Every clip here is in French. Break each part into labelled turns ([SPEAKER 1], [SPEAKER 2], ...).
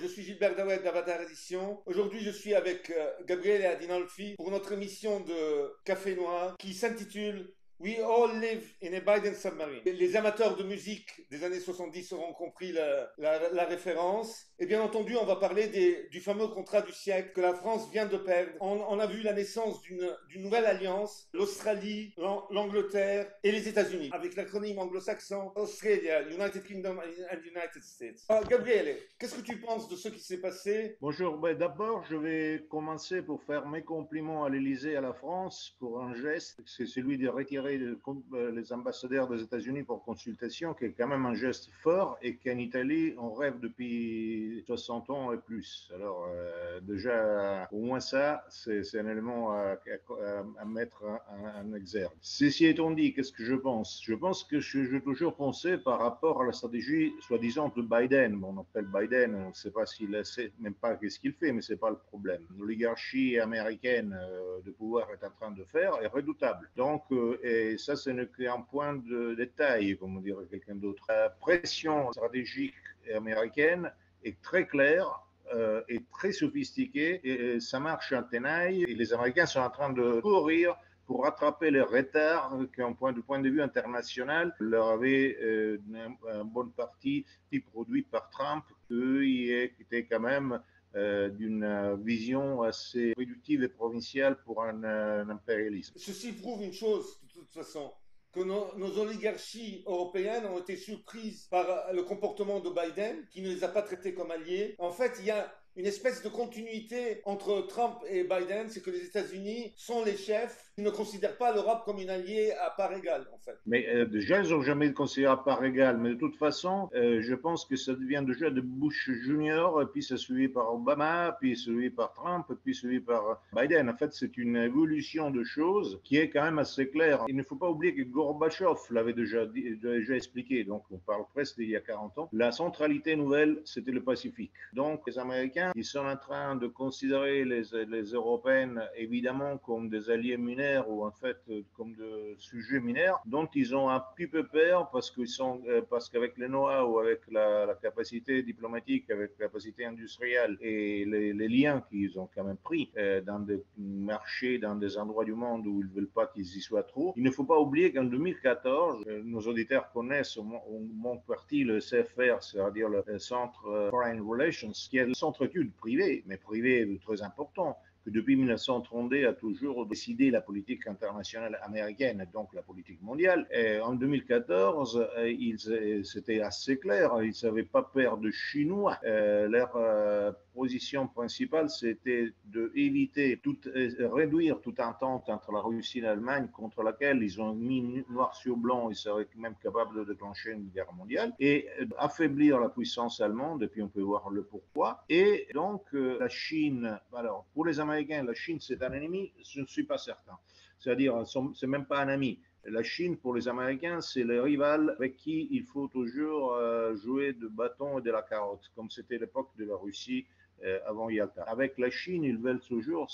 [SPEAKER 1] je suis Gilbert Dawet d'Avatar Édition. Aujourd'hui, je suis avec Gabriele Adinolfi pour notre émission de Café Noir qui s'intitule We All Live in a Biden Submarine. Les amateurs de musique des années 70 auront compris la référence. Et bien entendu, on va parler du fameux contrat du siècle que la France vient de perdre. On a vu la naissance d'une nouvelle alliance, l'Australie, l'Angleterre et les États-Unis, avec l'acronyme anglo-saxon Australia, United Kingdom and United States. Alors, Gabriele, qu'est-ce que tu penses de ce qui s'est passé?
[SPEAKER 2] Bonjour. D'abord, je vais commencer pour faire mes compliments à l'Élysée et à la France pour un geste, c'est celui de retirer les ambassadeurs des États-Unis pour consultation, qui est quand même un geste fort et qu'en Italie, on rêve depuis 60 ans et plus. Alors, déjà, au moins ça, c'est un élément à mettre en exergue. Ceci étant dit, qu'est-ce que je pense? Je pense que je toujours pensé par rapport à la stratégie, soi-disant, de Biden. Bon, on appelle Biden, on ne sait pas s'il sait même pas qu'est-ce qu'il fait, mais c'est pas le problème. L'oligarchie américaine de pouvoir est en train de faire est redoutable. Donc, et ça, ce n'est qu'un point de détail, comme dirait quelqu'un d'autre. La pression stratégique américaine est très claire est très sophistiquée et ça marche en tenaille et les Américains sont en train de courir pour rattraper le retard qu'un point de vue international leur avait en bonne partie produit par Trump, qui était quand même d'une vision assez réductive et provinciale pour un impérialisme.
[SPEAKER 1] Ceci prouve une chose, de toute façon, que nos oligarchies européennes ont été surprises par le comportement de Biden, qui ne les a pas traités comme alliés. En fait, il y a une espèce de continuité entre Trump et Biden, c'est que les États-Unis sont les chefs, ils ne considèrent pas l'Europe comme une alliée à part égale, en fait.
[SPEAKER 2] Mais déjà, ils n'ont jamais considéré à part égale. Mais de toute façon, je pense que ça devient déjà de Bush Junior, puis c'est suivi par Obama, puis suivi par Trump, puis suivi par Biden. En fait, c'est une évolution de choses qui est quand même assez claire. Il ne faut pas oublier que Gorbatchev l'avait déjà expliqué. Donc, on parle presque d'il y a 40 ans. La centralité nouvelle, c'était le Pacifique. Donc, les Américains, ils sont en train de considérer les Européennes, évidemment, comme des alliés mineurs ou en fait comme des sujets mineurs dont ils ont un petit peu peur parce qu'avec le know-how, avec la capacité diplomatique, avec la capacité industrielle et les liens qu'ils ont quand même pris dans des marchés, dans des endroits du monde où ils ne veulent pas qu'ils y soient trop. Il ne faut pas oublier qu'en 2014, nos auditeurs connaissent au moins partie le CFR, c'est-à-dire le Centre Foreign Relations, qui est le centre d'études privé, mais privé très important, que depuis 1932 a toujours décidé la politique internationale américaine, donc la politique mondiale. Et en 2014, c'était assez clair, ils ne savaient pas peur de Chinois. Leur position principale, c'était d'éviter réduire toute entente entre la Russie et l'Allemagne, contre laquelle ils ont mis noir sur blanc, ils seraient même capables de déclencher une guerre mondiale, et affaiblir la puissance allemande, et puis on peut voir le pourquoi. Et donc, la Chine, alors, pour les Américains, la Chine, c'est un ennemi, je ne suis pas certain. C'est-à-dire, c'est même pas un ami. La Chine, pour les Américains, c'est le rival avec qui il faut toujours jouer de bâton et de la carotte, comme c'était l'époque de la Russie avant Yalta. Avec la Chine, ils veulent toujours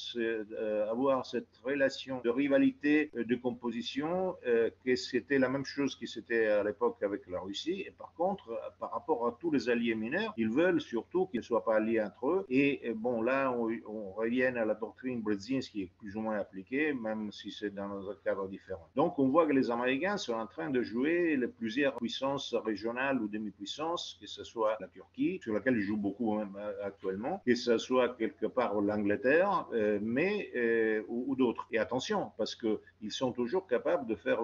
[SPEAKER 2] avoir cette relation de rivalité, de composition, que c'était la même chose qui c'était à l'époque avec la Russie. Et par contre, par rapport à tous les alliés mineurs, ils veulent surtout qu'ils ne soient pas alliés entre eux. Et bon, là, on revient à la doctrine Brzezinski qui est plus ou moins appliquée, même si c'est dans un cadre différent. Donc, on voit que les Américains sont en train de jouer les plusieurs puissances régionales ou demi-puissances, que ce soit la Turquie, sur laquelle ils jouent beaucoup actuellement, que ce soit quelque part l'Angleterre, ou d'autres. Et attention, parce qu'ils sont toujours capables de faire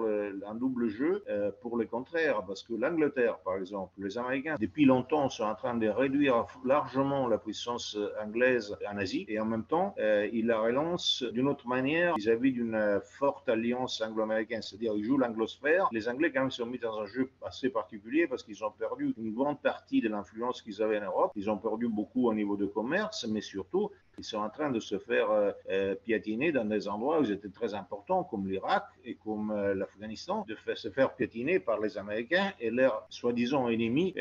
[SPEAKER 2] un double jeu pour le contraire, parce que l'Angleterre, par exemple, les Américains, depuis longtemps, sont en train de réduire largement la puissance anglaise en Asie, et en même temps, ils la relancent d'une autre manière vis-à-vis d'une forte alliance anglo-américaine, c'est-à-dire ils jouent l'anglosphère. Les Anglais, quand même, sont mis dans un jeu assez particulier parce qu'ils ont perdu une grande partie de l'influence qu'ils avaient en Europe. Ils ont perdu beaucoup au niveau de commerce, mais surtout, ils sont en train de se faire piétiner dans des endroits où ils étaient très importants, comme l'Irak et comme l'Afghanistan, se faire piétiner par les Américains et leurs soi-disant ennemis,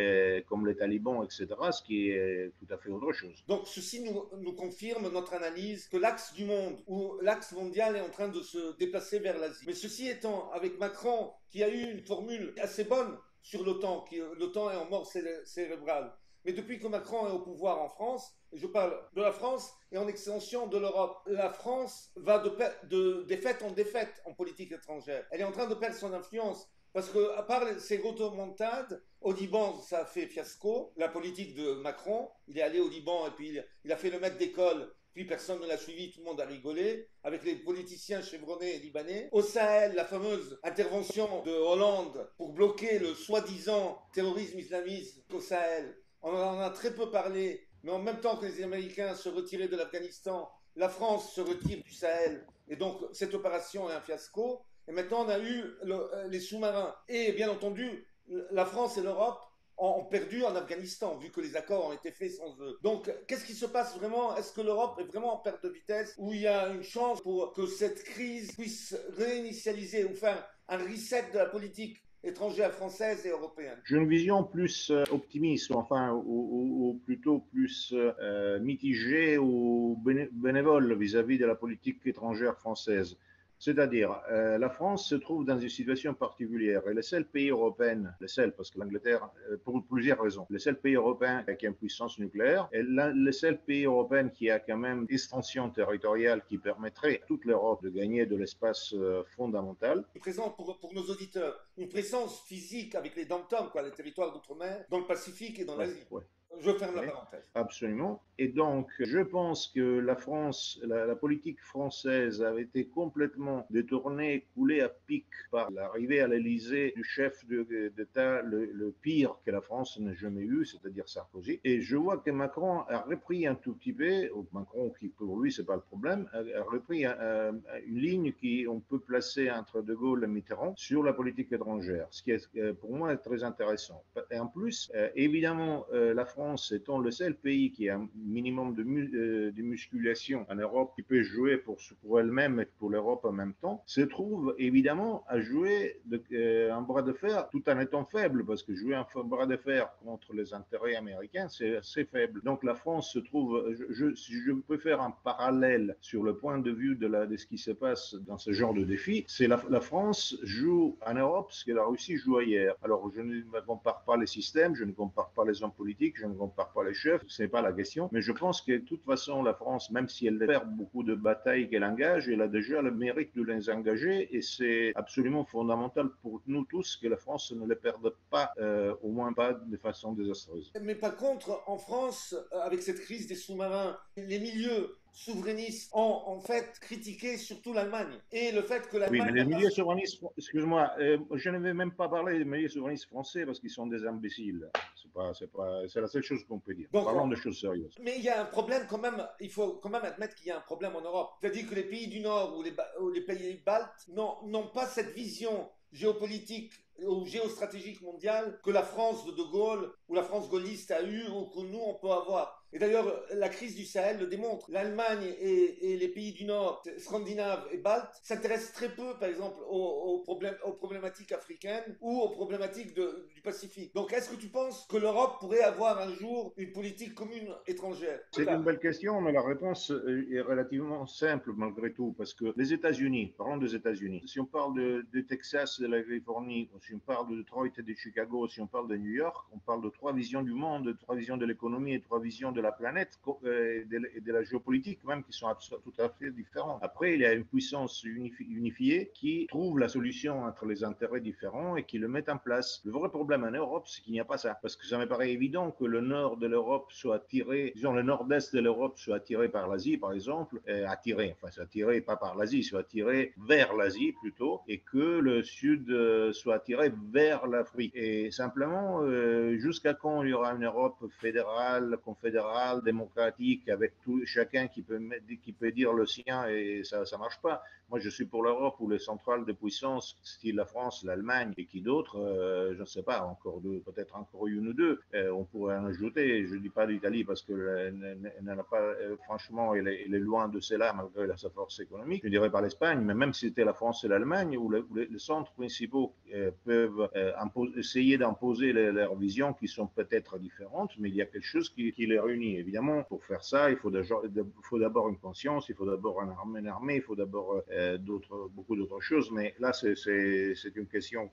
[SPEAKER 2] comme les talibans, etc., ce qui est tout à fait autre chose.
[SPEAKER 1] Donc, ceci nous confirme notre analyse que l'axe du monde, ou l'axe mondial est en train de se déplacer vers l'Asie. Mais ceci étant, avec Macron, qui a eu une formule assez bonne sur l'OTAN, l'OTAN est en mort cérébrale, Mais depuis que Macron est au pouvoir en France, et je parle de la France et en extension de l'Europe, la France va de défaite en défaite en politique étrangère. Elle est en train de perdre son influence. Parce que, à part ses rotomontades, au Liban, ça a fait fiasco. La politique de Macron, il est allé au Liban et puis il a fait le maître d'école. Puis personne ne l'a suivi, tout le monde a rigolé, avec les politiciens chevronnés libanais. Au Sahel, la fameuse intervention de Hollande pour bloquer le soi-disant terrorisme islamiste au Sahel. On en a très peu parlé, mais en même temps que les Américains se retiraient de l'Afghanistan, la France se retire du Sahel. Et donc, cette opération est un fiasco. Et maintenant, on a eu les sous-marins. Et bien entendu, la France et l'Europe ont perdu en Afghanistan, vu que les accords ont été faits sans eux. Donc, qu'est-ce qui se passe vraiment? Est-ce que l'Europe est vraiment en perte de vitesse? Ou il y a une chance pour que cette crise puisse réinitialiser ou faire un reset de la politique étrangère française et européenne?
[SPEAKER 2] J'ai une vision plus optimiste, enfin, ou plutôt plus mitigée ou bénévole vis-à-vis de la politique étrangère française. C'est-à-dire, la France se trouve dans une situation particulière et le seul pays européen, le seul parce que l'Angleterre, pour plusieurs raisons, le seul pays européen qui a une puissance nucléaire et le seul pays européen qui a quand même une extension territoriale qui permettrait à toute l'Europe de gagner de l'espace fondamental.
[SPEAKER 1] Présente pour nos auditeurs une présence physique avec les dom-toms, quoi, les territoires d'outre-mer, dans le Pacifique et dans l'Asie.
[SPEAKER 2] Ouais.
[SPEAKER 1] Je ferme la
[SPEAKER 2] Oui,
[SPEAKER 1] parenthèse.
[SPEAKER 2] absolument. Et donc, je pense que la France, la politique française avait été complètement détournée, coulée à pic par l'arrivée à l'Élysée du chef d'État le pire que la France n'a jamais eu, c'est-à-dire Sarkozy. Et je vois que Macron a repris un tout petit peu, Macron qui pour lui c'est pas le problème, a repris une ligne qu'on peut placer entre De Gaulle et Mitterrand sur la politique étrangère, ce qui est pour moi très intéressant. Et en plus, évidemment, la France étant le seul pays qui a un minimum de musculation en Europe, qui peut jouer pour elle-même et pour l'Europe en même temps, se trouve évidemment à jouer un bras de fer tout en étant faible, parce que jouer un bras de fer contre les intérêts américains, c'est assez faible. Donc la France se trouve, si je peux faire un parallèle sur le point de vue de ce qui se passe dans ce genre de défi, c'est la France joue en Europe ce que la Russie joue ailleurs. Alors je ne compare pas les systèmes, je ne compare pas les hommes politiques, je ne compare pas les chefs, ce n'est pas la question, mais je pense que de toute façon, la France, même si elle perd beaucoup de batailles qu'elle engage, elle a déjà le mérite de les engager et c'est absolument fondamental pour nous tous que la France ne les perde pas, au moins pas de façon désastreuse.
[SPEAKER 1] Mais par contre, en France, avec cette crise des sous-marins, les milieux souverainistes ont en fait critiqué surtout l'Allemagne. Et le fait que
[SPEAKER 2] Oui, mais
[SPEAKER 1] l'Allemagne
[SPEAKER 2] les
[SPEAKER 1] n'a pas...
[SPEAKER 2] milieux souverainistes, excuse-moi, je ne vais même pas parler des milieux souverainistes français parce qu'ils sont des imbéciles. C'est la seule chose qu'on peut dire.
[SPEAKER 1] Donc,
[SPEAKER 2] Parlons de choses sérieuses.
[SPEAKER 1] mais il y a un problème quand même, il faut quand même admettre qu'il y a un problème en Europe. C'est-à-dire que les pays du Nord ou les pays baltes n'ont pas cette vision géopolitique ou géostratégique mondiale que la France de Gaulle ou la France gaulliste a eu ou que nous on peut avoir. Et d'ailleurs, la crise du Sahel le démontre. L'Allemagne et les pays du Nord, scandinaves et baltes, s'intéressent très peu, par exemple, aux problématiques africaines ou aux problématiques du Pacifique. Donc, est-ce que tu penses que l'Europe pourrait avoir un jour une politique commune étrangère?
[SPEAKER 2] C'est une belle question, mais la réponse est relativement simple malgré tout, parce que les États-Unis, parlons des États-Unis, si on parle de Texas, de la Californie, si on parle de Detroit et de Chicago, si on parle de New York, on parle de trois visions du monde, trois visions de l'économie et trois visions de la planète et de la géopolitique même qui sont tout à fait différentes. Après, il y a une puissance unifiée qui trouve la solution entre les intérêts différents et qui le met en place. Le vrai problème en Europe, c'est qu'il n'y a pas ça, parce que ça me paraît évident que le nord de l'Europe soit attiré, disons le nord-est de l'Europe soit attiré par l'Asie, par exemple, attiré pas par l'Asie, soit attiré vers l'Asie plutôt, et que le sud soit attiré vers l'Afrique. Et simplement, jusqu'à quand il y aura une Europe fédérale, confédérale, démocratique, avec chacun qui peut dire le sien et ça marche pas. Moi, je suis pour l'Europe où les centrales de puissance, style la France, l'Allemagne et qui d'autres, je ne sais pas, encore deux, peut-être encore une ou deux, on pourrait en ajouter. Je ne dis pas l'Italie parce qu'elle n'en a pas, franchement, elle est loin de cela malgré sa force économique. Je ne dirais pas l'Espagne, mais même si c'était la France et l'Allemagne, où les centres principaux peuvent essayer d'imposer leurs visions qui sont peut-être différentes, mais il y a quelque chose qui les réunit États-Unis. Évidemment, pour faire ça, il faut d'abord une conscience, il faut d'abord une armée, il faut d'abord beaucoup d'autres choses, mais là, c'est une question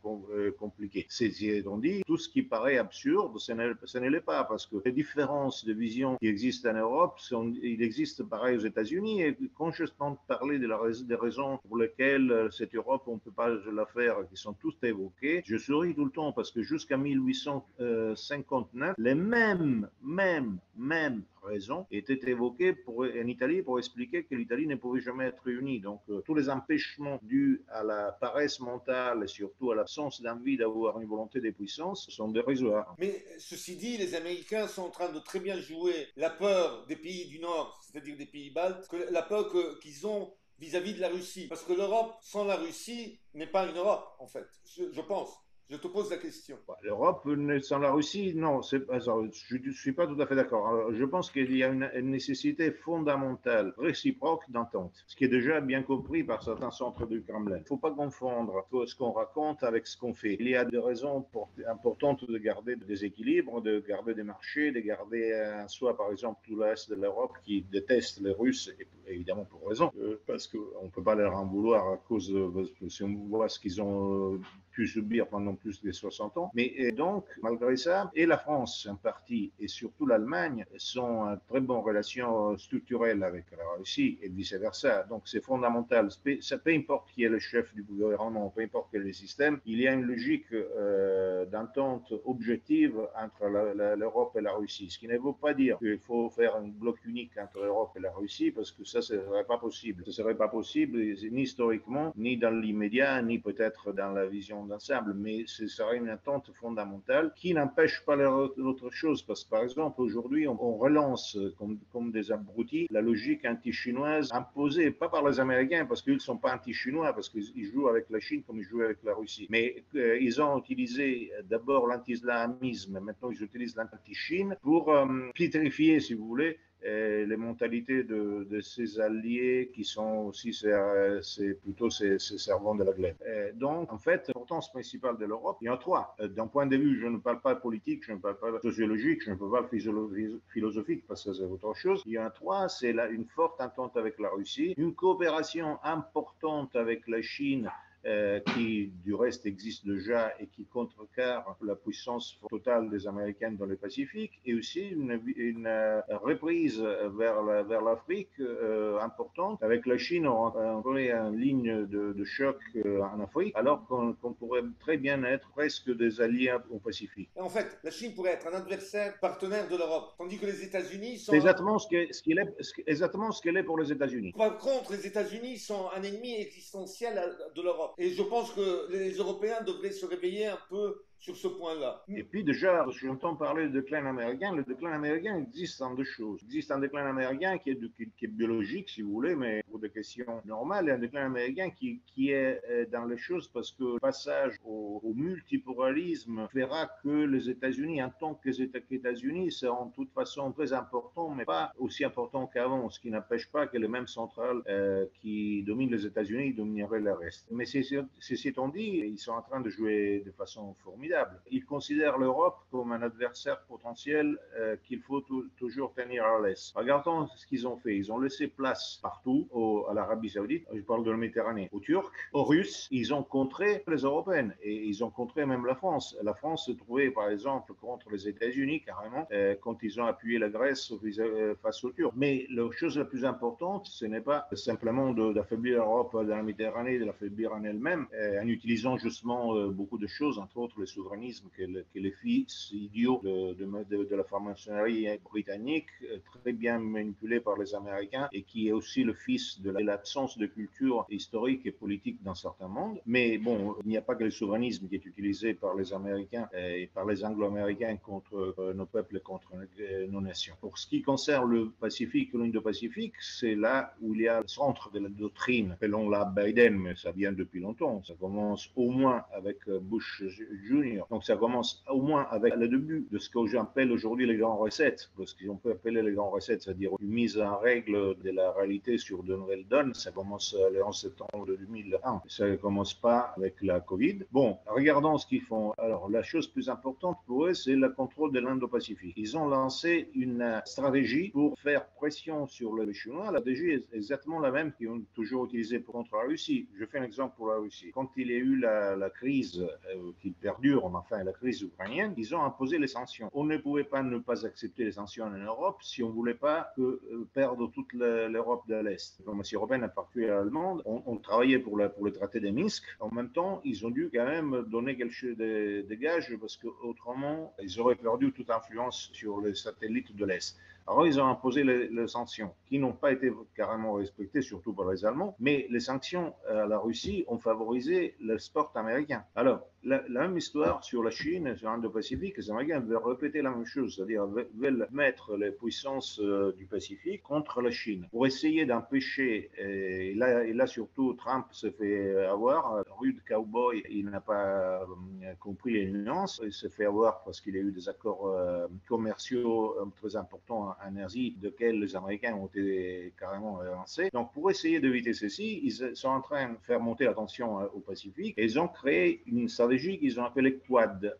[SPEAKER 2] compliquée. Ceci étant dit, tout ce qui paraît absurde, ce ne l'est pas, parce que les différences de vision qui existent en Europe, il existe pareil aux États-Unis, et quand je tente de parler des raisons pour lesquelles cette Europe, on ne peut pas la faire, qui sont toutes évoquées, je souris tout le temps, parce que jusqu'à 1859, les mêmes raisons étaient évoquées en Italie pour expliquer que l'Italie ne pouvait jamais être unie. Donc, tous les empêchements dus à la paresse mentale et surtout à l'absence d'envie d'avoir une volonté de puissance sont dérisoires.
[SPEAKER 1] Mais ceci dit, les Américains sont en train de très bien jouer la peur des pays du Nord, c'est-à-dire des pays baltes, la peur qu'ils ont vis-à-vis de la Russie. Parce que l'Europe sans la Russie n'est pas une Europe, en fait, je pense. Je te pose la question.
[SPEAKER 2] L'Europe sans la Russie, non, je ne suis pas tout à fait d'accord. Je pense qu'il y a une nécessité fondamentale, réciproque d'entente, ce qui est déjà bien compris par certains centres du Kremlin. Il ne faut pas confondre ce qu'on raconte avec ce qu'on fait. Il y a des raisons importantes de garder des équilibres, de garder des marchés, de garder soit par exemple tout l'Est de l'Europe qui déteste les Russes, et évidemment pour raison, parce qu'on ne peut pas leur en vouloir à cause si on voit ce qu'ils ont pu subir pendant plus de 60 ans. Mais donc, malgré ça, et la France en partie, et surtout l'Allemagne, sont en très bonnes relations structurelles avec la Russie et vice-versa. Donc, c'est fondamental. Peu importe qui est le chef du gouvernement, peu importe quel est le système, il y a une logique d'entente objective entre l'Europe et la Russie. Ce qui ne veut pas dire qu'il faut faire un bloc unique entre l'Europe et la Russie, parce que ça, ce ne serait pas possible. Ce ne serait pas possible, ni historiquement, ni dans l'immédiat, ni peut-être dans la vision d'ensemble, mais ce serait une attente fondamentale qui n'empêche pas l'autre chose, parce que par exemple aujourd'hui on relance comme des abrutis la logique anti-chinoise imposée, pas par les Américains, parce qu'ils ne sont pas anti-chinois, parce qu'ils jouent avec la Chine comme ils jouent avec la Russie, mais ils ont utilisé d'abord l'anti-islamisme, maintenant ils utilisent l'anti-Chine pour pétrifier, si vous voulez, les mentalités de ses alliés qui sont aussi plutôt ces servants de la glèbe. Donc, en fait, l'importance principale de l'Europe, il y en a trois. D'un point de vue, je ne parle pas politique, je ne parle pas sociologique, je ne parle pas philosophique, parce que c'est autre chose. Il y en a trois, c'est une forte entente avec la Russie, une coopération importante avec la Chine, qui du reste existe déjà et qui contrecarre la puissance totale des Américains dans le Pacifique, et aussi une reprise vers l'Afrique importante, avec la Chine en ligne de choc en Afrique, alors qu'on pourrait très bien être presque des alliés au Pacifique.
[SPEAKER 1] En fait, la Chine pourrait être un adversaire partenaire de l'Europe, tandis que les États-Unis sont...
[SPEAKER 2] C'est exactement ce qu'elle est pour les États-Unis.
[SPEAKER 1] Par contre, les États-Unis sont un ennemi existentiel de l'Europe. Et je pense que les Européens devraient se réveiller un peu sur ce point-là.
[SPEAKER 2] Et puis déjà, j'entends parler de déclin américain. Le déclin américain existe en deux choses. Il existe un déclin américain qui est biologique, si vous voulez, mais pour des questions normales, et un déclin américain qui est dans les choses parce que le passage au multipluralisme fera que les États-Unis, en tant qu'États-Unis, seront de toute façon très importants, mais pas aussi importants qu'avant, ce qui n'empêche pas que les mêmes centrales qui dominent les États-Unis domineraient le reste. Mais ceci étant dit, ils sont en train de jouer de façon formidable. Ils considèrent l'Europe comme un adversaire potentiel qu'il faut toujours tenir à l'aise. Regardons ce qu'ils ont fait. Ils ont laissé place partout à l'Arabie Saoudite, je parle de la Méditerranée, aux Turcs, aux Russes. Ils ont contré les Européennes et ils ont contré même la France. La France se trouvait par exemple contre les États-Unis carrément quand ils ont appuyé la Grèce face aux Turcs. Mais la chose la plus importante, ce n'est pas simplement d'affaiblir l'Europe dans la Méditerranée, de l'affaiblir en elle-même, en utilisant justement beaucoup de choses, entre autres le souverainisme qui est le fils idiot de la franc-maçonnerie britannique, très bien manipulé par les Américains et qui est aussi le fils de l'absence de culture historique et politique dans certains mondes. Mais bon, il n'y a pas que le souverainisme qui est utilisé par les Américains et par les Anglo-Américains contre nos peuples et contre nos nations. Pour ce qui concerne le Pacifique et l'Indo-Pacifique, c'est là où il y a le centre de la doctrine. Appelons-la Biden, mais ça vient depuis longtemps. Ça commence au moins avec Bush Jr. junior. Donc ça commence au moins avec le début de ce que j'appelle aujourd'hui les grandes recettes, parce qu'on peut appeler les grandes recettes, c'est-à-dire une mise en règle de la réalité sur de nouvelles donnes. Ça commence le 11 septembre de 2001. Ça ne commence pas avec la Covid. Bon, regardons ce qu'ils font. Alors, la chose plus importante pour eux, c'est le contrôle de l'Indo-Pacifique. Ils ont lancé une stratégie pour faire pression sur les Chinois. La stratégie est exactement la même qu'ils ont toujours utilisée contre la Russie. Je fais un exemple pour la Russie. Quand il y a eu la crise qui perdure, enfin la crise ukrainienne, ils ont imposé les sanctions. On ne pouvait pas ne pas accepter les sanctions en Europe si on ne voulait pas perdre toute l'Europe de l'Est. La diplomatie européenne, en particulier allemande, on travaillait pour le traité de Minsk. En même temps, ils ont dû quand même donner quelque chose de gages parce qu'autrement, ils auraient perdu toute influence sur les satellites de l'Est. Alors, ils ont imposé les sanctions qui n'ont pas été carrément respectées, surtout par les Allemands, mais les sanctions à la Russie ont favorisé le sport américain. Alors, la même histoire sur la Chine, sur l'Indo-Pacifique, les Américains veulent répéter la même chose, c'est-à-dire veulent mettre les puissances du Pacifique contre la Chine pour essayer d'empêcher, et là surtout Trump se fait avoir, rude cowboy, il n'a pas compris les nuances, il se fait avoir parce qu'il y a eu des accords commerciaux très importants en Asie, desquels les Américains ont été carrément lancés. Donc pour essayer d'éviter ceci, ils sont en train de faire monter la tension au Pacifique et ils ont créé une stratégie qu'ils ont appelée Quad,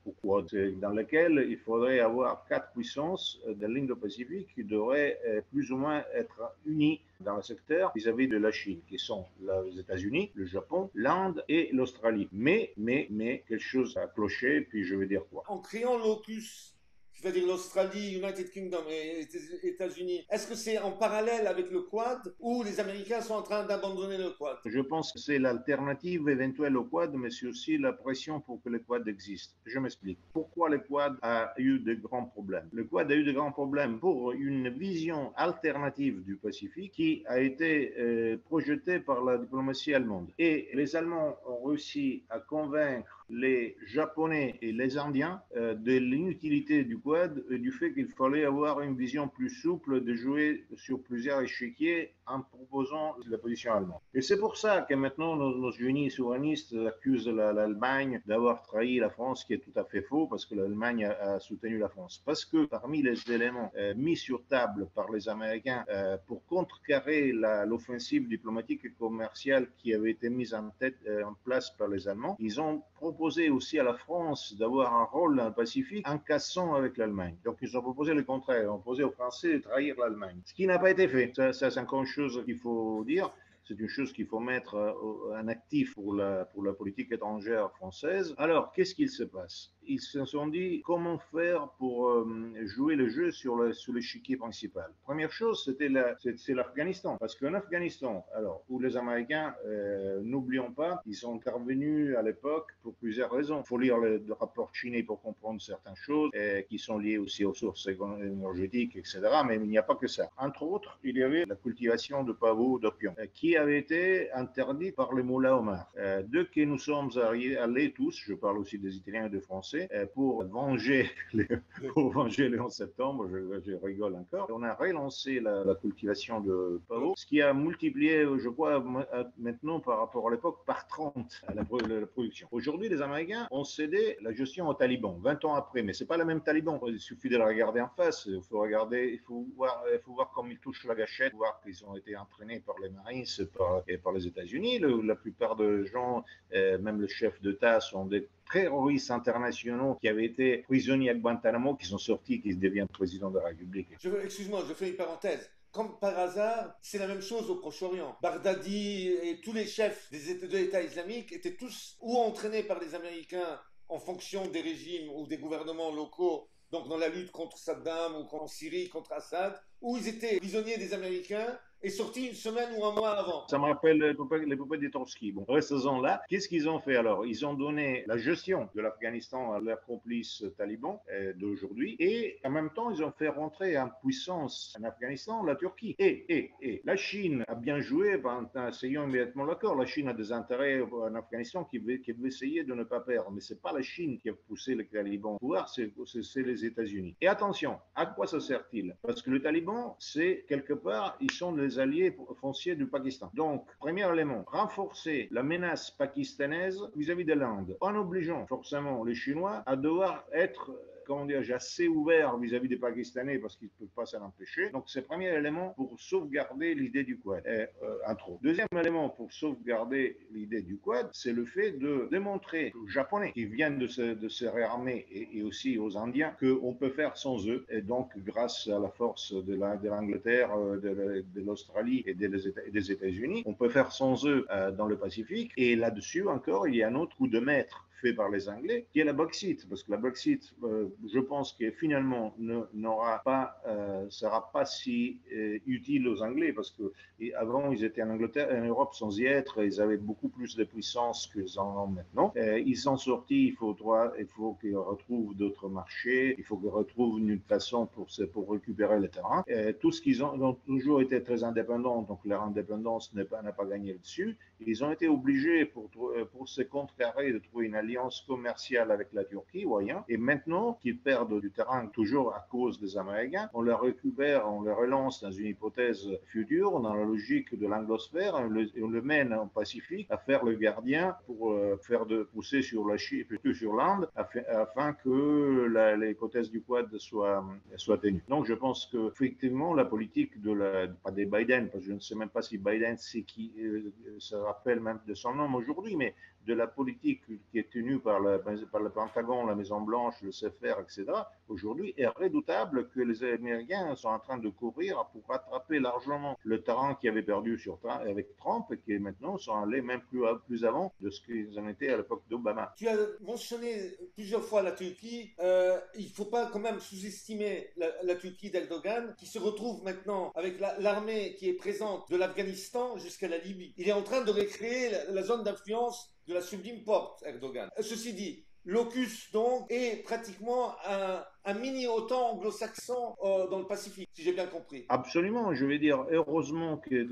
[SPEAKER 2] dans laquelle il faudrait avoir 4 puissances de l'Indo-Pacifique qui devraient plus ou moins être unies dans le secteur vis-à-vis de la Chine, qui sont les États-Unis, le Japon, l'Inde et l'Australie. Mais, quelque chose a cloché, puis je vais dire quoi.
[SPEAKER 1] En créant l'AUKUS, c'est-à-dire l'Australie, United Kingdom et les États-Unis, est-ce que c'est en parallèle avec le Quad ou les Américains sont en train d'abandonner le Quad?
[SPEAKER 2] Je pense que c'est l'alternative éventuelle au Quad, mais c'est aussi la pression pour que le Quad existe. Je m'explique. Pourquoi le Quad a eu de grands problèmes? Le Quad a eu de grands problèmes pour une vision alternative du Pacifique qui a été projetée par la diplomatie allemande. Et les Allemands ont réussi à convaincre les Japonais et les Indiens de l'inutilité du Quad et du fait qu'il fallait avoir une vision plus souple de jouer sur plusieurs échiquiers en proposant la position allemande. Et c'est pour ça que maintenant nos génies souverainistes accusent l'Allemagne d'avoir trahi la France, qui est tout à fait faux, parce que l'Allemagne a soutenu la France. Parce que parmi les éléments mis sur table par les Américains pour contrecarrer l'offensive diplomatique et commerciale qui avait été mise en place par les Allemands, ils ont proposé aussi à la France d'avoir un rôle dans le Pacifique en cassant avec l'Allemagne. Donc ils ont proposé le contraire, ils ont proposé aux Français de trahir l'Allemagne. Ce qui n'a pas été fait. Ça c'est encore une chose qu'il faut dire. C'est une chose qu'il faut mettre en actif pour la politique étrangère française. Alors, qu'est-ce qu'il se passe? Ils se sont dit comment faire pour jouer le jeu sur l'échiquier principal. Première chose, c'est l'Afghanistan. Parce qu'en Afghanistan, alors, où les Américains, n'oublions pas, ils sont intervenus à l'époque pour plusieurs raisons. Il faut lire le rapport chinois pour comprendre certaines choses qui sont liées aussi aux sources énergétiques, etc. Mais il n'y a pas que ça. Entre autres, il y avait la cultivation de pavots d'opium qui avait été interdit par les moulins Omar. Dès que nous sommes allés tous, je parle aussi des Italiens et des Français, pour venger le 11 septembre, je rigole encore, on a relancé la cultivation de pavots, ce qui a multiplié, je crois, maintenant par rapport à l'époque, par 30 la production. Aujourd'hui, les Américains ont cédé la gestion aux talibans, 20 ans après, mais ce n'est pas le même taliban. Il suffit de la regarder en face, il faut voir comme ils touchent la gâchette, voir qu'ils ont été entraînés par les Marines, par les États-Unis. La plupart des gens, même le chef d'État, sont des terroristes internationaux qui avaient été prisonniers à Guantanamo, qui sont sortis, qui deviennent président de la République.
[SPEAKER 1] Excuse-moi, je fais une parenthèse. Comme par hasard, c'est la même chose au Proche-Orient. Baghdadi et tous les chefs de l'État islamique étaient tous ou entraînés par les Américains en fonction des régimes ou des gouvernements locaux, donc dans la lutte contre Saddam ou en Syrie contre Assad, ou ils étaient prisonniers des Américains et sortis une semaine ou un mois avant.
[SPEAKER 2] Ça me rappelle les poupées de Trotsky. Bon, restons là. Qu'est-ce qu'ils ont fait alors? Ils ont donné la gestion de l'Afghanistan à leurs complices talibans d'aujourd'hui et en même temps, ils ont fait rentrer en puissance en Afghanistan la Turquie. Et la Chine a bien joué en essayant immédiatement l'accord. La Chine a des intérêts en Afghanistan qui veut essayer de ne pas perdre. Mais ce n'est pas la Chine qui a poussé les talibans au pouvoir, c'est les États-Unis. Et attention, à quoi ça sert-il? Parce que les talibans, c'est quelque part, ils sont les les alliés fonciers du Pakistan. Donc, premier élément, renforcer la menace pakistanaise vis-à-vis de l'Inde, en obligeant forcément les Chinois à devoir être comment dire, assez ouvert vis-à-vis des Pakistanais parce qu'ils ne peuvent pas s'en empêcher. Donc, c'est le premier élément pour sauvegarder l'idée du Quad, entre autres. Deuxième élément pour sauvegarder l'idée du Quad, c'est le fait de démontrer aux Japonais qui viennent de se réarmer et aussi aux Indiens qu'on peut faire sans eux. Et donc, grâce à la force de l'Angleterre, de l'Australie et des États-Unis, on peut faire sans eux dans le Pacifique. Et là-dessus, encore, il y a un autre coup de maître fait par les Anglais, qui est la bauxite, parce que la bauxite, je pense que finalement sera pas si utile aux Anglais, parce que avant ils étaient en Angleterre, en Europe sans y être, ils avaient beaucoup plus de puissance qu'ils en ont maintenant. Ils sont sortis, il faut qu'ils retrouvent d'autres marchés, il faut qu'ils retrouvent une façon pour récupérer le terrain. Tout ce qu'ils ont toujours été très indépendants, donc leur indépendance n'a pas gagné là-dessus. Ils ont été obligés pour se contrecarrer de trouver une alliance commerciale avec la Turquie ou rien. Et maintenant qu'ils perdent du terrain toujours à cause des Américains, on les récupère, on les relance dans une hypothèse future, dans la logique de l'anglosphère, et on le mène au Pacifique à faire le gardien pour pousser sur la Chine, plutôt sur l'Inde, afin que l'hypothèse du Quad soit tenue. Donc je pense que effectivement la politique pas des Biden, parce que je ne sais même pas si Biden c'est qui se rappelle même de son nom aujourd'hui, mais de la politique qui est tenue par le Pentagone, la Maison-Blanche, le CFR, etc., aujourd'hui est redoutable, que les Américains sont en train de courir pour rattraper largement le terrain qu'ils avaient perdu avec Trump et qui maintenant sont allés même plus avant de ce qu'ils en étaient à l'époque d'Obama.
[SPEAKER 1] Tu as mentionné plusieurs fois la Turquie. Il ne faut pas quand même sous-estimer la Turquie d'Erdogan, qui se retrouve maintenant avec l'armée qui est présente de l'Afghanistan jusqu'à la Libye. Il est en train de recréer la zone d'influence de la Sublime Porte, Erdogan. Ceci dit, l'AUKUS donc est pratiquement un mini-OTAN anglo-saxon dans le Pacifique, si j'ai bien compris.
[SPEAKER 2] Absolument, je vais dire heureusement que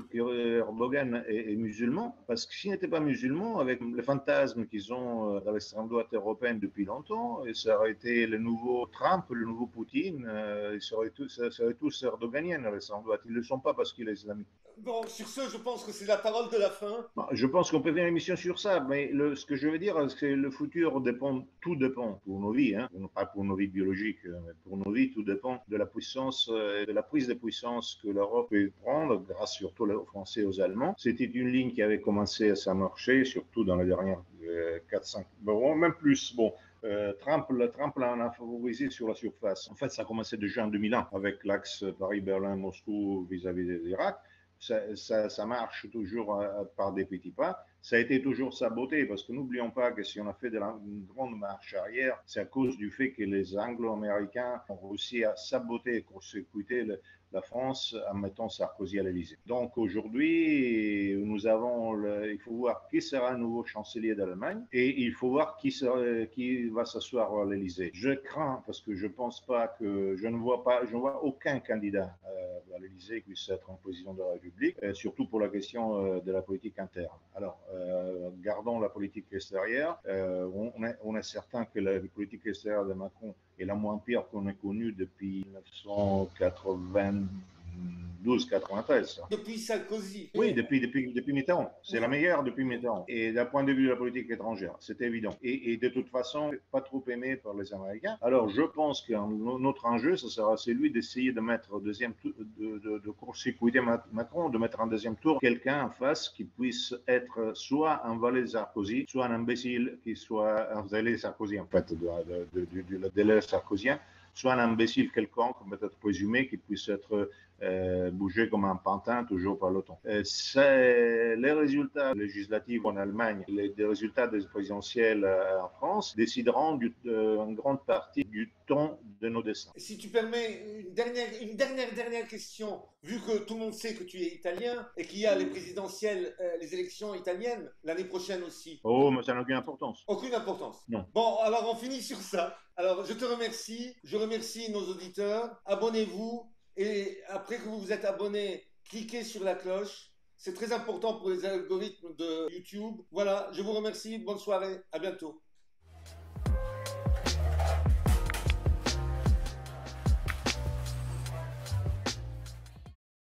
[SPEAKER 2] Erdogan est musulman, parce que s'il n'était pas musulman, avec les fantasmes qu'ils ont dans l'extrême droite européenne depuis longtemps, ça aurait été le nouveau Trump, le nouveau Poutine, ils seraient tous erdoganiens dans l'extrême droite. Ils ne le sont pas parce qu'il est islamique.
[SPEAKER 1] Bon, sur ce, je pense que c'est la parole de la fin.
[SPEAKER 2] Je pense qu'on peut faire une émission sur ça, mais ce que je veux dire, c'est que le futur tout dépend pour nos vies, hein, pas pour nos vies biologiques, mais pour nos vies, tout dépend de la puissance, de la prise de puissance que l'Europe peut prendre, grâce surtout aux Français et aux Allemands. C'était une ligne qui avait commencé à s'amorcer, surtout dans les dernières 4-5, bon, même plus. Bon, Trump en a favorisé sur la surface. En fait, ça a commencé déjà en 2001 avec l'axe Paris-Berlin-Moscou vis-à-vis de l'Irak. Ça marche toujours par des petits pas. Ça a été toujours saboté parce que n'oublions pas que si on a fait une grande marche arrière, c'est à cause du fait que les Anglo-Américains ont réussi à saboter et court-circuiter la France en mettant Sarkozy à l'Élysée. Donc aujourd'hui, il faut voir qui sera le nouveau chancelier d'Allemagne et il faut voir qui va s'asseoir à l'Élysée. Je crains parce que je ne vois aucun candidat à l'Élysée qui puisse être en président de la République, surtout pour la question de la politique interne. Alors, gardons la politique extérieure. On est certain que la politique extérieure de Macron est la moins pire qu'on ait connue depuis 1992-93.
[SPEAKER 1] Depuis Sarkozy.
[SPEAKER 2] Oui, depuis Mitterrand. C'est la meilleure depuis Mitterrand. Et d'un point de vue de la politique étrangère, c'est évident. Et de toute façon, pas trop aimé par les Américains. Alors, je pense que notre enjeu, ce sera celui d'essayer de mettre de court-circuiter Macron, de mettre en deuxième tour quelqu'un en face qui puisse être soit un valet de Sarkozy, soit un imbécile qui soit un valet de Sarkozy, en fait, de l'aile sarkozien, soit un imbécile quelconque, peut-être présumé, qui puisse être bougé comme un pantin toujours par l'OTAN. Les résultats législatifs en Allemagne, les résultats des présidentielles en France décideront en grande partie du ton de nos destins.
[SPEAKER 1] Si tu permets une dernière question, vu que tout le monde sait que tu es italien et qu'il y a les présidentielles, les élections italiennes l'année prochaine aussi.
[SPEAKER 2] Oh, mais ça n'a aucune importance.
[SPEAKER 1] Aucune importance.
[SPEAKER 2] Non.
[SPEAKER 1] Bon, alors on finit sur ça. Alors je te remercie, je remercie nos auditeurs. Abonnez-vous. Et après que vous vous êtes abonné, cliquez sur la cloche. C'est très important pour les algorithmes de YouTube. Voilà, je vous remercie. Bonne soirée. À bientôt.